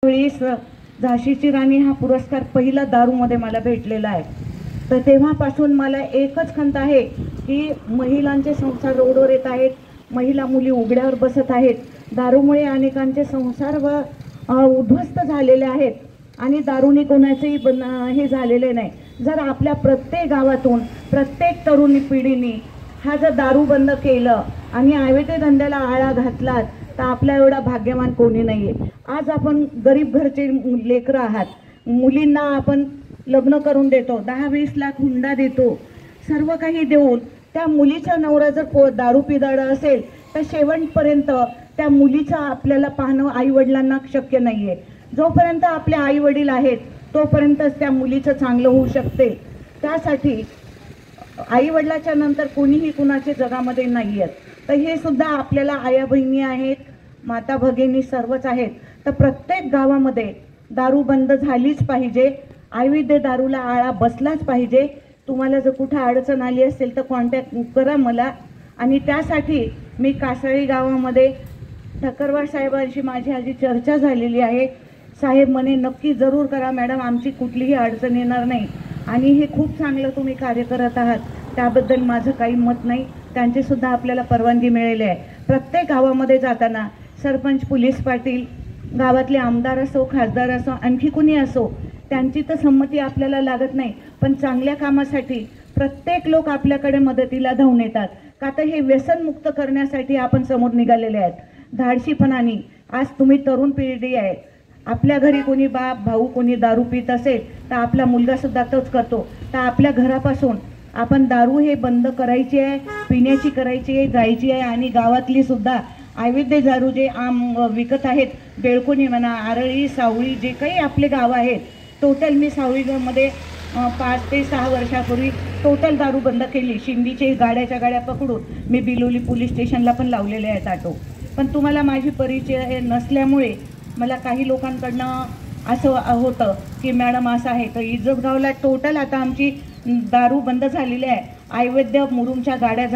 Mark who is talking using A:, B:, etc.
A: वेळेस झाशीची राणी हा पुरस्कार पहिला दारूमध्ये मला भेटलेला आहे। तर तेव्हापासून मला एकच खंत आहे की महिलांचे संसार रोडवर येत आहेत, महिला मुली उघड्यावर बसत आहेत, दारूमुळे अनेकांचे संसार उद्ध्वस्त झालेले आहेत आणि दारूने कोणाचेही हे झालेले नाही। जर आपल्या प्रत्येक गावातून प्रत्येक तरुणी पिढीने हा जर दारू बंद केलं आणि अवैध धंद्याला आळा घातला तर आपल्या एवढा भाग्यवान कोणी नाहीये। आज आपण गरीब घरचे लेकरं आहात, मुलींना आपण लग्न करून देतो, 10-20 लाख हुंडा देतो, सर्व काही देऊन त्या मुलीचा नवरा जर दारू पिदाडा असेल तर शेवटपर्यंत त्या मुलीचा आपल्याला पाहणं आई वडिलांना शक्य नाहीये। जोपर्यंत आपले आई वडील आहेत तोपर्यंतच त्या मुलीचं चांगलं होऊ शकते। त्यासाठी आई वडिलाच्या नंतर कोणीही कुणाचे जगामध्ये नाही आहेत। तर हे सुद्धा आपल्याला आया बहिणी आहेत, माता भगिनी सर्वच आहेत। तर प्रत्येक गावामध्ये दारू बंद झालीच पाहिजे, अवैध दारूला आळा बसलाच पाहिजे। तुम्हाला जर कुठे अडचण आली असेल तर कॉन्टॅक्ट करा मला। आणि त्यासाठी मी कासाळी गावामध्ये ठकरवार साहेबांशी माझी आधी चर्चा झालेली आहे। साहेब म्हणे नक्की जरूर करा मॅडम, आमची कुठलीही अडचण येणार नाही आणि हे खूप चांगलं तुम्ही कार्य करत आहात, त्याबद्दल माझं काही मत नाही। त्यांची सुद्धा आपल्याला परवानगी मिळाली आहे। प्रत्येक गावामध्ये जाताना सरपंच, पोलीस पाटील, गावातले आमदार असो, खासदार असो, आणखी कुणी असो, त्यांची तर संमती आपल्याला लागत नाही, पण चांगल्या कामासाठी प्रत्येक लोक आपल्याकडे मदतीला धावून येतात। का तर हे व्यसनमुक्त करण्यासाठी आपण समोर निघालेले आहेत धाडशीपणाने। आज तुम्ही तरुण पिढी आहे, आपल्या घरी कोणी बाप भाऊ कोणी दारू पित असेल तर आपला मुलगा सुद्धा तोच करतो। तर आपल्या घरापासून आपण दारू हे बंद करायची आहे, पिण्याची करायची आहे, जायची आहे। आणि गावातली सुद्धा अवैध दारू जे विकत आहेत, बेळकोणी म्हणा, आरळी, सावळी, जे काही आपले गाव आहेत, टोटल मी सावळीमध्ये 5 ते 6 वर्षापूर्वी टोटल दारू बंद केली। शिंदीचे गाड्याच्या गाड्या पकडून मी बिलोली पोलीस स्टेशनला पण लावलेले आहेत ऑटो। पण तुम्हाला माझी परिचय नसल्यामुळे मला काही लोकांकडनं असं होतं की मॅडम असं आहे। तर इज्जतगावला टोटल आता आमची दारू बंद झालेली आहे, अवैध मुरुमच्या गाड्या